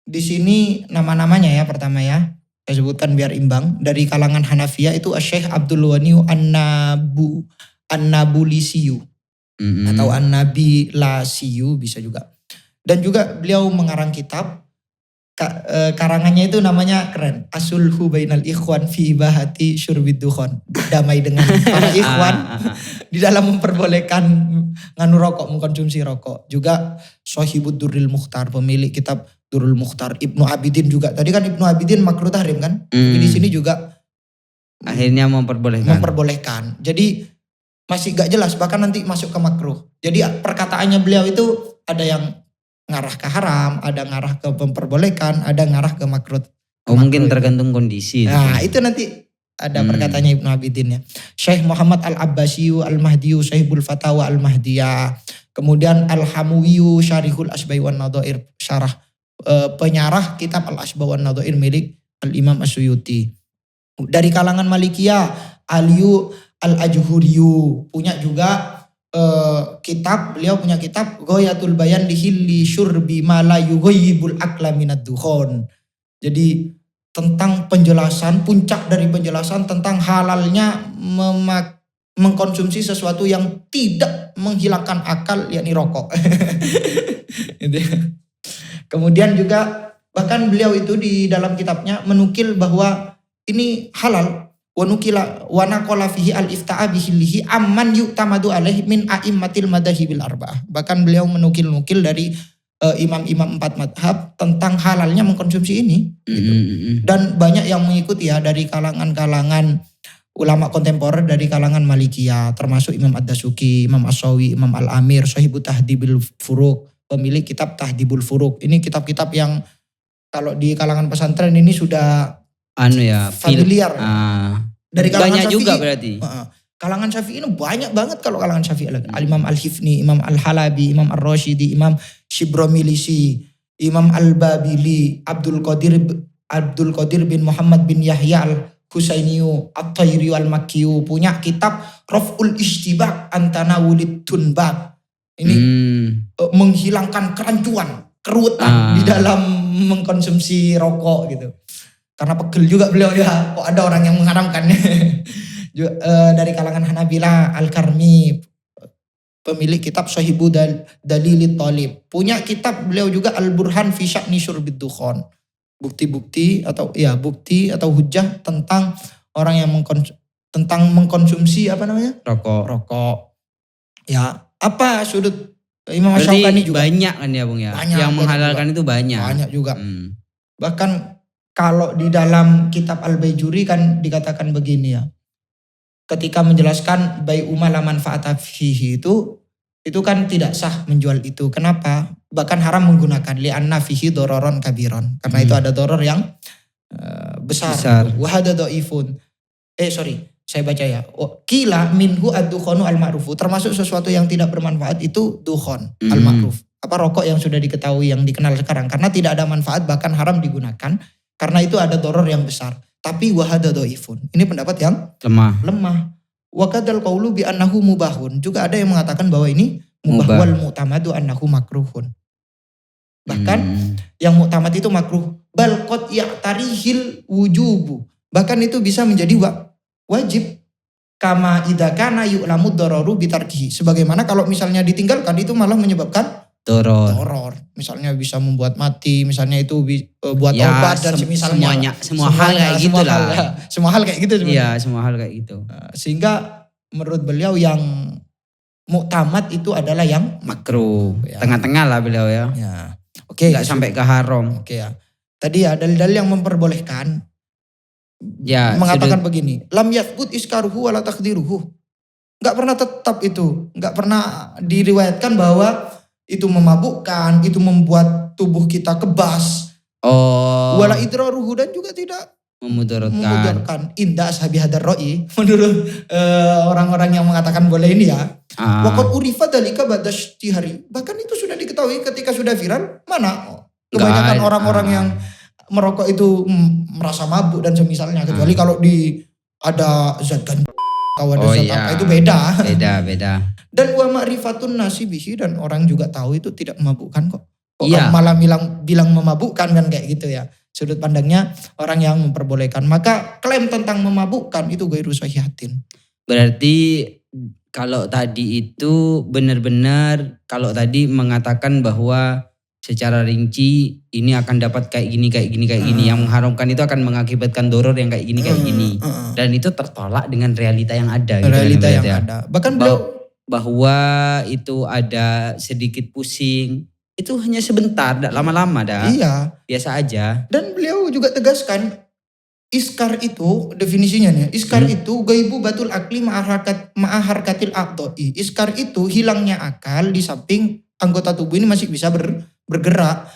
di sini nama-namanya ya, pertama ya. Saya sebutkan biar imbang. Dari kalangan Hanafiyah itu Syekh Abdul Ghani An-Nabulisiyu atau An-Nabilasiyu bisa juga. Dan juga beliau mengarang kitab, karangannya itu namanya keren. Asulhu bainal ikhwan fi ibahati syurbid dukhon. Damai dengan para ikhwan di dalam memperbolehkan mengkonsumsi rokok. Juga Sohibud Durril Mukhtar, pemilik kitab Durrul Mukhtar. Ibnu Abidin juga. Tadi kan Ibnu Abidin makruh tahrim kan? Tapi di sini juga akhirnya memperbolehkan. Jadi masih gak jelas, bahkan nanti masuk ke makruh. Jadi perkataannya beliau itu ada yang ngarah ke haram, ada ngarah ke memperbolehkan, ada ngarah ke makruh. Mungkin tergantung kondisi. Nah itu nanti ada perkataannya Ibnu Abidin ya. Syekh Muhammad Al-Abbasiyu Al-Mahdiyu Sahibul Fatawa Al-Mahdiyah. Kemudian Al-Hamuwiyu Syarihul Asbai wan Nadhair, syarah penyarah kitab Al-Asbai wan Nadhair milik Al-Imam As-Suyuti. Dari kalangan Malikiyah Aliyu Al-Ajhuriyu punya juga beliau punya kitab Ghayatul Bayan Lihilli Syurbi Ma La Yughayyibul Aqla Minad Dukhon. Jadi tentang penjelasan, puncak dari penjelasan tentang halalnya mengkonsumsi sesuatu yang tidak menghilangkan akal, yakni rokok. Kemudian juga bahkan beliau itu di dalam kitabnya menukil bahwa ini halal. Wa naqala fihi al-ifta'a bihillihi amman yu'tamadu alaihi min a'immatil madahibil arba'ah. Bahkan beliau menukil-nukil dari imam-imam 4 madhab tentang halalnya mengkonsumsi ini. Gitu. Dan banyak yang mengikuti ya dari kalangan-kalangan ulama kontemporer, dari kalangan Malikiyah, termasuk Imam Ad-Dasuki, Imam As-Sawi, Imam Al-Amir, Sahibut Tahdibil Furuq, pemilik kitab Tahdibul Furuq. Ini kitab-kitab yang kalau di kalangan pesantren ini sudah familiar. Dari kalangan banyak Syafi'i juga berarti. Kalangan Syafi'i ini banyak banget kalau kalangan Syafi'i. Al-Imam Al-Hifni, Imam Al-Halabi, Imam Ar-Rashidi, Imam Shibromilisi, Imam Al-Babili, Abdul Qadir bin Muhammad bin Yahya Al-Husainiyu, At-Tayriyu Al-Makkiyu punya kitab Raf'ul Ishtibah Antanawulid Tunbab. Ini menghilangkan kerancuan, kerutan di dalam mengkonsumsi rokok gitu. Karena pegel juga beliau ya, kok ada orang yang mengharamkan. Dari kalangan Hanabila Al-Karmi, pemilik kitab Sahibu Dalilit Talib. Punya kitab beliau juga Al-Burhan fi Sya'ni Syurbid Dukhon. Bukti atau hujjah tentang orang yang mengkonsumsi rokok. Ya, apa sudut Imam Asy-Syaukani juga banyak kan ya Bung ya. Banyak, yang menghalalkan itu banyak. Banyak juga. Bahkan kalau di dalam kitab Al-Baijuri kan dikatakan begini ya. Ketika menjelaskan bai'u ma la manfaata fihi itu kan tidak sah menjual itu. Kenapa? Bahkan haram menggunakan li'anna fihi dororon kabiron. Karena itu ada doror yang besar. Wa hada dhaifun. Saya baca ya. Qila minhu ad-dukhanu al-ma'rufu. Termasuk sesuatu yang tidak bermanfaat itu dukhon al-ma'ruf. Apa rokok yang sudah diketahui, yang dikenal sekarang. Karena tidak ada manfaat, bahkan haram digunakan. Karena itu ada doror yang besar. Tapi wahada dhaifun. Ini pendapat yang lemah. Wa kadzal qaulu bi annahu mubahun. Juga ada yang mengatakan bahwa ini mubah wal mu'tamadu annahu makruhun. Bahkan yang mu'tamad itu makruh. Bal qad ya'tarihil wujubu. Bahkan itu bisa menjadi wajib. Kama idza kana yu'lamu dararu bitarkihi. Sebagaimana kalau misalnya ditinggalkan itu malah menyebabkan doror. misalnya bisa membuat mati, misalnya itu buat Ya, obat dan semisalnya. semua hal kayak gitu semua lah. hal, ya. Semua hal kayak gitu sebenarnya. Iya, semua hal kayak gitu. Sehingga menurut beliau yang muktamad itu adalah yang Makruh. Ya. Tengah-tengah lah beliau ya. Ya. Oke. Nggak sampai ke haram. Oke ya. Tadi ya dalil-dalil yang memperbolehkan Ya, mengatakan begini, lam yathbut iskaruhu wala takdiruhu. Enggak pernah tetap itu, enggak pernah diriwayatkan bahwa itu memabukkan, itu membuat tubuh kita kebas. Wala idraruhu, dan juga tidak memudaratkan. Indah ashabi hadar ro'i, menurut orang-orang yang mengatakan boleh ini ya. Waqad urifa dalika badashtihari. Bahkan itu sudah diketahui ketika sudah viral, mana kebanyakan orang-orang yang merokok itu merasa mabuk dan semisalnya, kecuali kalau ada zat ganja atau ada zat apa, itu beda. Beda. Dan wa ma'rifatun nasi bihi, dan orang juga tahu itu tidak memabukkan kok. Iya. Malah bilang memabukkan kan kayak gitu ya. Sudut pandangnya orang yang memperbolehkan. Maka klaim tentang memabukkan itu ghairu sahihatin. Berarti kalau tadi itu benar-benar, kalau tadi mengatakan bahwa secara rinci ini akan dapat kayak gini. Yang mengharamkan itu akan mengakibatkan doror yang kayak gini. Dan itu tertolak dengan realita yang ada. Realita gitu, yang ada. Bahkan bahwa itu ada sedikit pusing, itu hanya sebentar, tidak lama-lama dah. Iya. Biasa aja. Dan beliau juga tegaskan, iskar itu definisinya nih, iskar itu gaibu batul akli ma'aharkatil aqdoi. Iskar itu hilangnya akal di samping anggota tubuh ini masih bisa bergerak.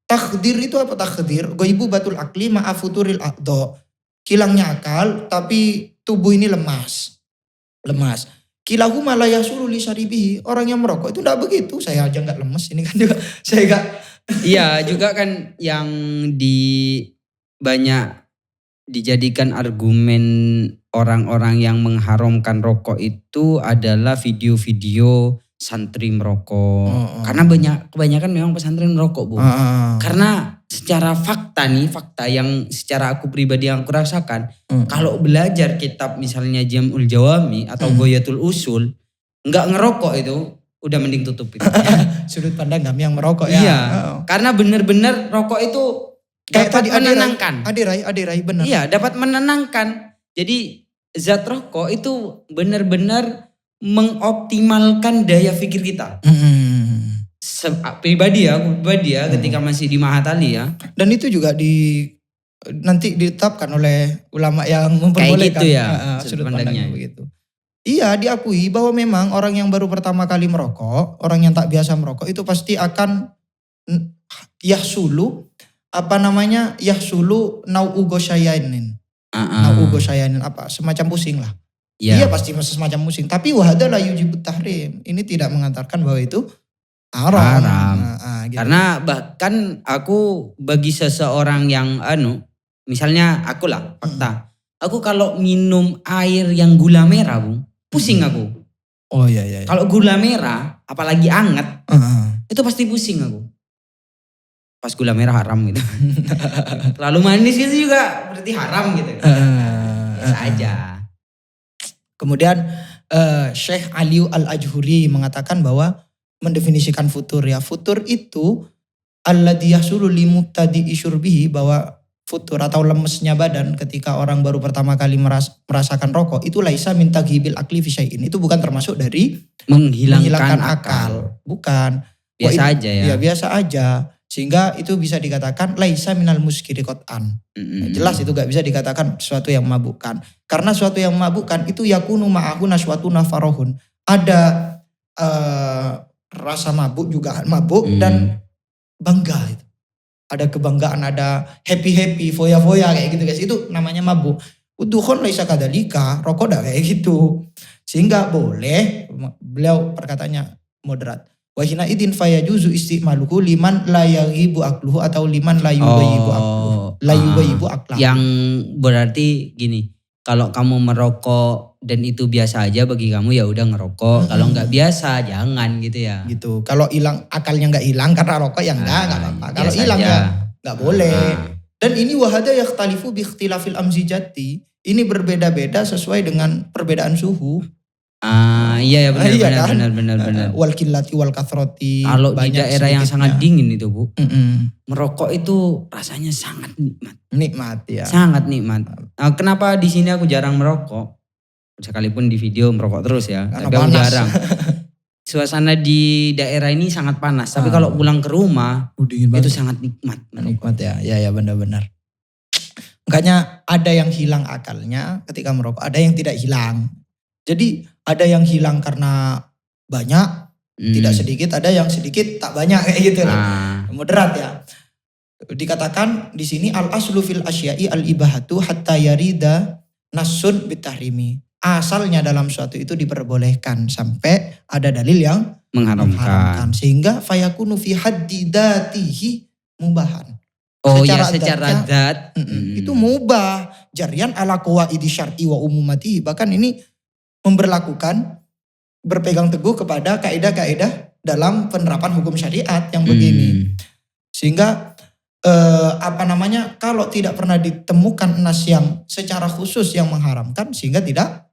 Takdir itu apa takdir? Gaibu batul akli ma'afuturil aqdo. Hilangnya akal tapi tubuh ini lemas. Kilahuma la yasulu li syaribihi. Orang yang merokok itu enggak begitu. Saya aja enggak lemes, ini kan juga saya enggak. Iya, juga kan yang banyak dijadikan argumen orang-orang yang mengharamkan rokok itu adalah video-video santri merokok. Karena kebanyakan memang pesantren merokok, Bu. Karena secara fakta yang secara aku pribadi yang aku rasakan, kalau belajar kitab misalnya Jam'ul Jawami atau Ghayatul Usul, enggak ngerokok itu udah mending tutup itu. Sudut pandang kami yang merokok ya. Iya. Karena benar-benar rokok itu kayak dapat tadi menenangkan. Adirai benar. Iya, dapat menenangkan. Jadi zat rokok itu benar-benar mengoptimalkan daya pikir kita. Pribadi ya, ketika masih di Mahatali ya. Dan itu juga nanti ditetapkan oleh ulama yang memperbolehkan. Kayak gitu ya, sudut pandangnya begitu. Iya, diakui bahwa memang orang yang baru pertama kali merokok, orang yang tak biasa merokok itu pasti akan yahsulu nau'u gosyayainin. Nau'u gosyayainin apa? Semacam pusing lah. Iya pasti semacam pusing. Tapi wahada la yujibut tahrim. Ini tidak mengantarkan bahwa itu haram. Gitu. Karena bahkan aku bagi seseorang yang misalnya aku lah fakta. Aku kalau minum air yang gula merah, Bung, pusing aku. Oh iya. Kalau gula merah, apalagi anget, itu pasti pusing aku. Pas gula merah haram gitu. Terlalu manis gitu juga berarti haram gitu. Biasa aja. Kemudian Syekh Ali Al-Ajhuri mengatakan bahwa mendefinisikan futur ya. Futur itu alladhi yahsulu li mubtadi'i syurbihi, bahwa futur atau lemesnya badan ketika orang baru pertama kali merasakan rokok itu laisa min taghibil akli fi syai'in. Itu bukan termasuk dari menghilangkan akal. Bukan. Biasa aja ya. Ya biasa aja. Sehingga itu bisa dikatakan laisa minal muskiri qat'an. Jelas itu gak bisa dikatakan sesuatu yang memabukkan. Karena sesuatu yang memabukkan itu yakunu ma'ahu naswatu nafarohun. Ada rasa mabuk juga mabuk dan bangga itu. Ada kebanggaan, ada happy, foya-foya kayak gitu guys. Itu namanya mabuk. Udukhon laisa kadalika, rokok dah kayak gitu. Sehingga boleh, beliau perkataannya moderat. Wahina idin fayajuzu istimaluhu liman la yaghibu akluhu atau liman la yubayyibu akluhu. La yubayyibu aklahu. Yang berarti gini, kalau kamu merokok dan itu biasa aja bagi kamu ya udah ngerokok. Kalau nggak biasa jangan gitu ya. Gitu. Kalau hilang akalnya nggak hilang karena rokok ya nggak apa-apa. Kalau hilang ya nggak boleh. Dan ini wahada yakhtalifu bi ikhtilafil amzijati. Ini berbeda-beda sesuai dengan perbedaan suhu. Iya ya, benar Iya benar kan? benar benar benar. Wal qillati wal kathroti. Kalau di banyak daerah yang sedikitnya. sangat dingin itu Bu, Mm-mm. merokok itu rasanya sangat nikmat. Nikmat ya. Sangat nikmat. Kenapa di sini aku jarang merokok? Sekalipun di video merokok terus ya, Karena tapi aku panas. jarang. Suasana di daerah ini sangat panas, tapi kalau pulang ke rumah Dingin itu banget. sangat nikmat. Nikmat ya. Ya benar-benar. Makanya ada yang hilang akalnya ketika merokok, ada yang tidak hilang. Jadi ada yang hilang karena banyak, tidak sedikit, ada yang sedikit tak banyak kayak gitu loh. Moderat ya. Dikatakan di sini al aslu fil asya'i al ibahatu hatta yarida nasun bitahrimi. Asalnya dalam suatu itu diperbolehkan sampai ada dalil yang mengharamkan. Sehingga fayakunu fi haddidatihi mubahan. Oh ya, secara zat. Itu mubah. Jarian ala qawaidi syar'i wa umumati. Bahkan ini memberlakukan, berpegang teguh kepada kaidah-kaidah dalam penerapan hukum syariat yang begini. Sehingga kalau tidak pernah ditemukan nas yang secara khusus yang mengharamkan, sehingga tidak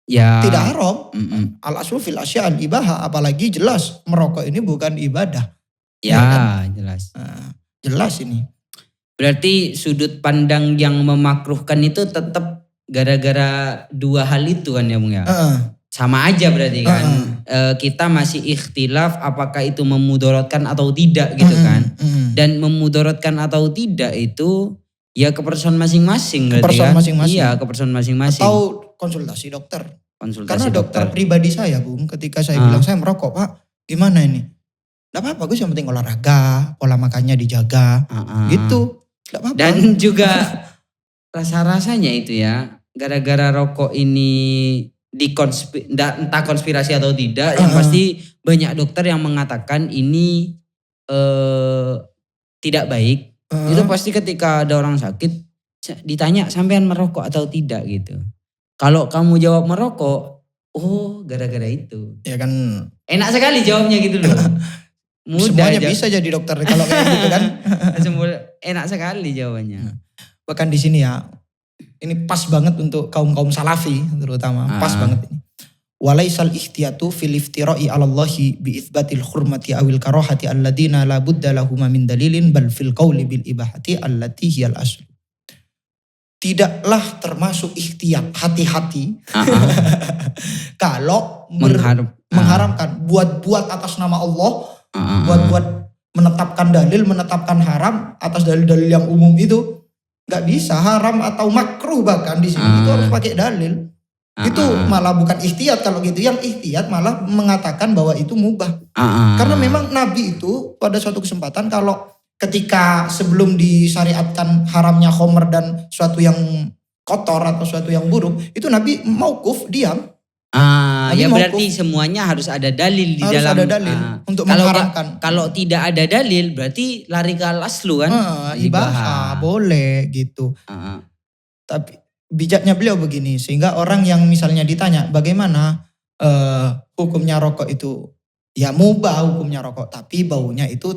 haram. Al aslu fil asya al ibaha, apalagi jelas merokok ini bukan ibadah. Ya kan? Jelas. Jelas ini. Berarti sudut pandang yang memakruhkan itu tetap gara-gara dua hal itu kan ya Bung ya? Sama aja berarti kan. Kita masih ikhtilaf apakah itu memudorotkan atau tidak gitu kan. Dan memudorotkan atau tidak itu ya ke person masing-masing berarti kan. Iya, ke person masing-masing. Atau konsultasi dokter. Konsultasi karena dokter pribadi saya Bung, ketika saya bilang saya merokok Pak, gimana ini? Gak apa-apa Gus, yang penting olahraga, pola makannya dijaga gitu. Gak apa-apa. Dan juga rasa-rasanya itu ya, gara-gara rokok ini entah konspirasi atau tidak, yang pasti banyak dokter yang mengatakan ini tidak baik. Itu pasti ketika ada orang sakit ditanya sampean merokok atau tidak gitu. Kalau kamu jawab merokok, oh gara-gara itu. Ya kan. Enak sekali jawabnya gitu loh. Mudah semuanya bisa jadi dokter kalau kayak gitu kan. Enak sekali jawabannya. Bahkan di sini ya, ini pas banget untuk kaum-kaum salafi terutama, pas banget ini. Walaisal ikhtiyatu fil iftira'i 'ala Allahi bi itsbatil hurmati awil karahati alladziina la budda lahum min dalilin bal fil qauli bil ibahati allati hiyal asl. Tidaklah termasuk ikhtiyat, hati-hati kalau mengharamkan, buat atas nama Allah, buat menetapkan dalil, menetapkan haram atas dalil-dalil yang umum itu nggak bisa. Haram atau makruh bahkan di sini itu harus pakai dalil. Itu malah bukan ikhtiyat kalau gitu. Yang ikhtiyat malah mengatakan bahwa itu mubah. Karena memang Nabi itu pada suatu kesempatan kalau ketika sebelum disyariatkan haramnya khomer dan suatu yang kotor atau suatu yang buruk, itu Nabi mauquf, diam. Ya berarti semuanya harus ada dalil di dalam. Harus ada dalil untuk mengharamkan. Kalau tidak ada dalil berarti lari ke al-aslu kan. Ibaha, boleh gitu. Tapi bijaknya beliau begini, sehingga orang yang misalnya ditanya bagaimana hukumnya rokok itu, ya mubah hukumnya rokok, tapi baunya itu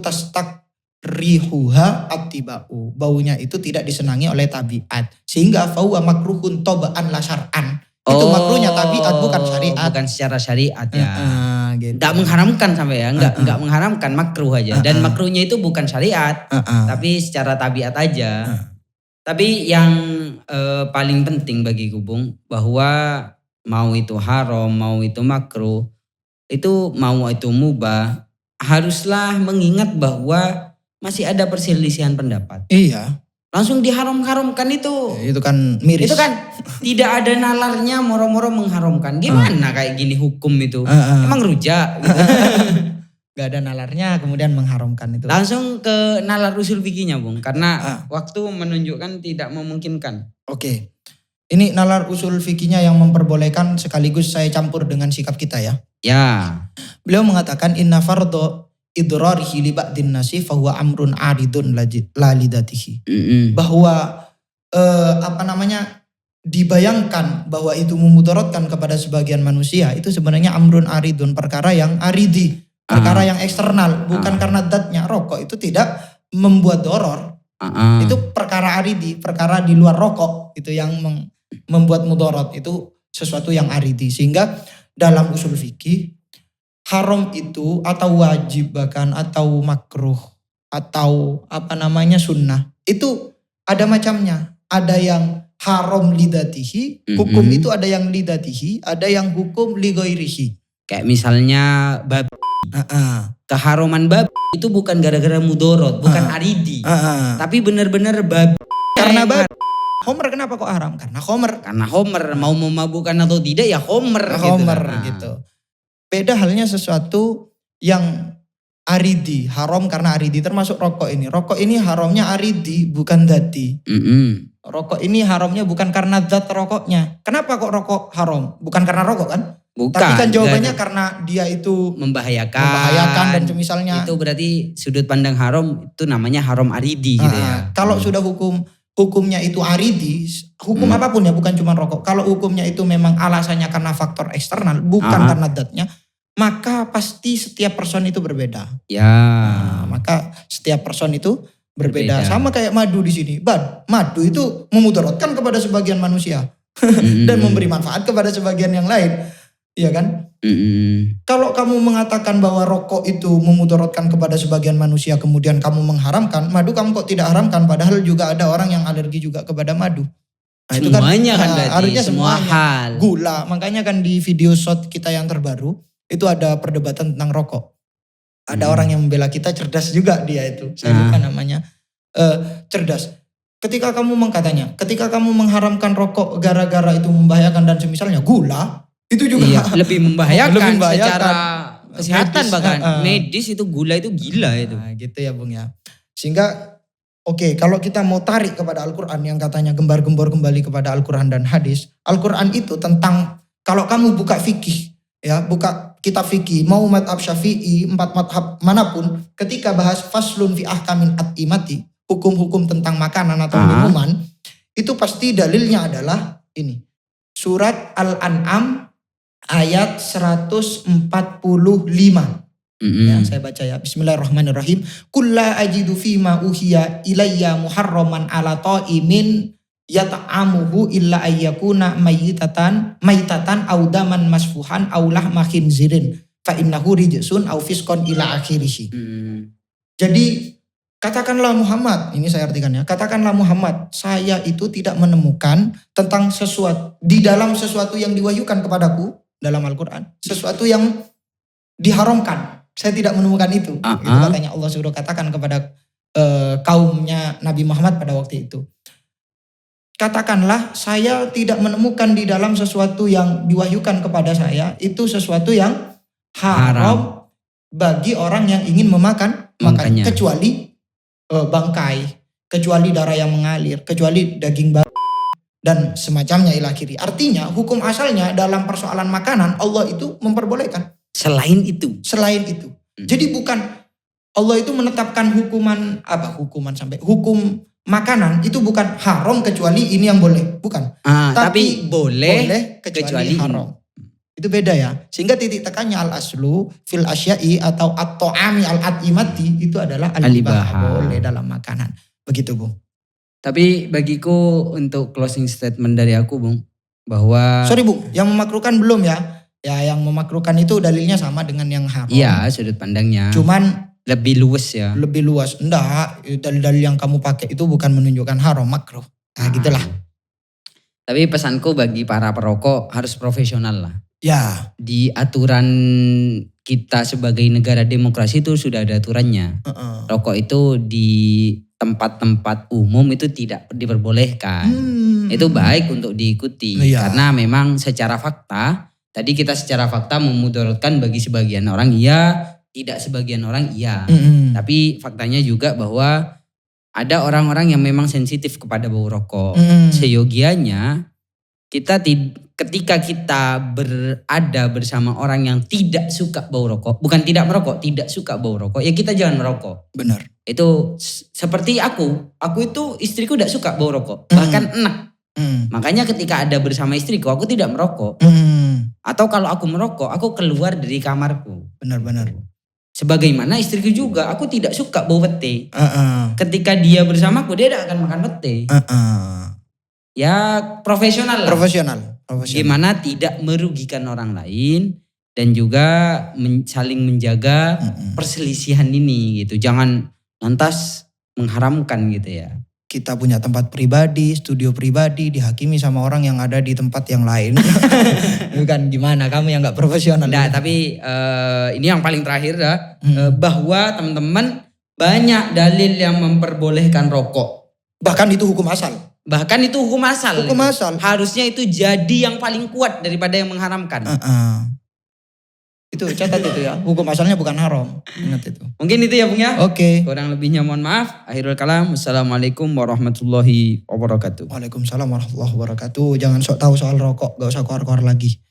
rihuha attiba'u, baunya itu tidak disenangi oleh tabiat, sehingga fahuwa makruhun toba'an la syar'an. Itu makruhnya tabiat, bukan syariat. Bukan secara syariat ya. Gitu. Gak mengharamkan sampai ya, gak mengharamkan, makruh aja. Dan makruhnya itu bukan syariat, tapi secara tabiat aja. Tapi yang paling penting bagi Bung, bahwa mau itu haram, mau itu makruh, itu mau itu mubah, haruslah mengingat bahwa masih ada perselisihan pendapat. Iya. Langsung diharam-haramkan itu. Itu kan miris. Itu kan tidak ada nalarnya, moro-moro mengharamkan. Gimana kayak gini hukum itu? Emang rujak. Gitu. Gak ada nalarnya kemudian mengharamkan itu. Langsung ke nalar usul fikihnya Bung. Karena waktu menunjukkan tidak memungkinkan. Oke. Ini nalar usul fikihnya yang memperbolehkan, sekaligus saya campur dengan sikap kita ya. Ya. Beliau mengatakan inna fardhu idrarihi li ba'din nasi fahuwa amrun aridun la lidatihi. Bahwa dibayangkan bahwa itu memudaratkan kepada sebagian manusia, itu sebenarnya amrun aridun, perkara yang aridi, perkara yang eksternal, bukan karena datnya. Rokok itu tidak membuat doror. Itu perkara aridi, perkara di luar rokok itu yang membuat mudarat, itu sesuatu yang aridi. Sehingga dalam usul fikih, haram itu atau wajib bahkan atau makruh atau sunnah itu ada macamnya. Ada yang haram lidatihi, hukum itu ada yang lidatihi, ada yang hukum lighairihi. Kayak misalnya babi. Keharuman babi itu bukan gara-gara mudorot, bukan aridi. Tapi benar-benar babi. Karena babi. Homer kenapa kok haram? Karena homer. Karena homer, mau memabukkan atau tidak ya homer. Homer gitu. Beda halnya sesuatu yang aridi, haram karena aridi, termasuk rokok ini. Rokok ini haramnya aridi, bukan dati. Rokok ini haramnya bukan karena zat rokoknya. Kenapa kok rokok haram? Bukan karena rokok kan? Bukan. Tapi kan jawabannya karena dia itu membahayakan dan misalnya. Itu berarti sudut pandang haram itu namanya haram aridi gitu ya. Kalau sudah hukumnya itu aridi, hukum apapun ya, bukan cuma rokok. Kalau hukumnya itu memang alasannya karena faktor eksternal, bukan karena zatnya, maka pasti setiap person itu berbeda. Ya. Maka setiap person itu berbeda. Sama kayak madu di sini. Madu itu memudaratkan kepada sebagian manusia dan memberi manfaat kepada sebagian yang lain. Iya kan? Kalau kamu mengatakan bahwa rokok itu memudaratkan kepada sebagian manusia, kemudian kamu mengharamkan, madu kamu kok tidak haramkan, padahal juga ada orang yang alergi juga kepada madu. Nah, semuanya kan berarti, harusnya semua hal. Gula, makanya kan di video shot kita yang terbaru, itu ada perdebatan tentang rokok. Ada orang yang membela kita, cerdas juga dia itu. Saya lupa namanya. Cerdas. Ketika kamu mengharamkan rokok gara-gara itu membahayakan dan semisalnya gula, itu juga lebih membahayakan, membahayakan secara kesehatan medis, bahkan medis itu gula itu gila itu. Gitu ya Bung ya. Sehingga kalau kita mau tarik kepada Al-Quran yang katanya gembar-gembor kembali kepada Al-Quran dan hadis. Al-Quran itu tentang, kalau kamu buka fikih ya, buka kitab fikih, mau madhab syafi'i, 4 madhab manapun, ketika bahas faslun fi ahkamin at-imati, hukum-hukum tentang makanan atau minuman, itu pasti dalilnya adalah ini. Surat Al-An'am ayat 145. Ya, saya baca ya. Bismillahirrahmanirrahim. Qul la ajidu fima uhiya ilayya muharraman ala ta'imin yata'amuhu illa ayyakuna maitatan aw daman masfuhan aw lahma khinzirin fa innahu rijsun aw fiskon ila akhirih. Jadi katakanlah Muhammad, ini saya artikan ya. Katakanlah Muhammad, saya itu tidak menemukan tentang sesuatu di dalam sesuatu yang diwahyukan kepadaku dalam Al-Quran, sesuatu yang diharamkan. Saya tidak menemukan itu. Itu katanya Allah suruh katakan kepada kaumnya Nabi Muhammad pada waktu itu. Katakanlah saya tidak menemukan di dalam sesuatu yang diwahyukan kepada saya itu sesuatu yang haram bagi orang yang ingin memakan kecuali bangkai, kecuali darah yang mengalir, kecuali daging babi dan semacamnya ila akhiri. Artinya hukum asalnya dalam persoalan makanan Allah itu memperbolehkan. Selain itu. Jadi bukan Allah itu menetapkan hukum makanan itu bukan haram kecuali ini yang boleh, bukan. Tapi boleh kecuali haram. Itu beda ya. Sehingga titik tekannya al-aslu fil asya'i atau at-ta'ami al-at'imati itu adalah al-ibahah, boleh dalam makanan. Begitu Bung. Tapi bagiku untuk closing statement dari aku Bung, bahwa... Sorry Bung, yang memakruhkan belum ya? Ya yang memakruhkan itu dalilnya sama dengan yang haram. Iya, sudut pandangnya. Cuman lebih luas ya. Lebih luas. Enggak, dalil-dalil yang kamu pakai itu bukan menunjukkan haram, makruh. Nah gitulah. Tapi pesanku bagi para perokok harus profesional lah. Ya. Di aturan kita sebagai negara demokrasi itu sudah ada aturannya. Rokok itu di tempat-tempat umum itu tidak diperbolehkan. Itu baik untuk diikuti. Karena memang secara fakta, tadi kita secara fakta memudaratkan bagi sebagian orang iya, tidak sebagian orang iya. Tapi faktanya juga bahwa ada orang-orang yang memang sensitif kepada bau rokok. Seyogianya kita ketika kita berada bersama orang yang tidak suka bau rokok, bukan tidak merokok, tidak suka bau rokok, ya kita jangan merokok. Benar. Itu seperti aku itu istriku tidak suka bau rokok, bahkan enak. Makanya ketika ada bersama istriku, aku tidak merokok. Atau kalau aku merokok, aku keluar dari kamarku. Benar-benar. Sebagaimana istriku juga, aku tidak suka bau pete. Ketika dia bersamaku, dia tidak akan makan pete. Ya profesional lah. Gimana tidak merugikan orang lain dan juga saling menjaga perselisihan ini gitu. Jangan lantas mengharamkan gitu ya. Kita punya tempat pribadi, studio pribadi, dihakimi sama orang yang ada di tempat yang lain. Bukan gimana, kamu yang gak profesional. Nah, tapi ini yang paling terakhir bahwa teman-teman banyak dalil yang memperbolehkan rokok. Bahkan itu hukum asal. Bahkan itu hukum asal. Hukum asal. Harusnya itu jadi yang paling kuat daripada yang mengharamkan. Itu catat itu ya, hukum asalnya bukan haram. Ingat itu. Mungkin itu ya Bung ya. Oke. Kurang lebihnya mohon maaf. Akhirul kalam. Wassalamualaikum warahmatullahi wabarakatuh. Waalaikumsalam warahmatullahi wabarakatuh. Jangan sok tahu soal rokok, gak usah keluar-keluar lagi.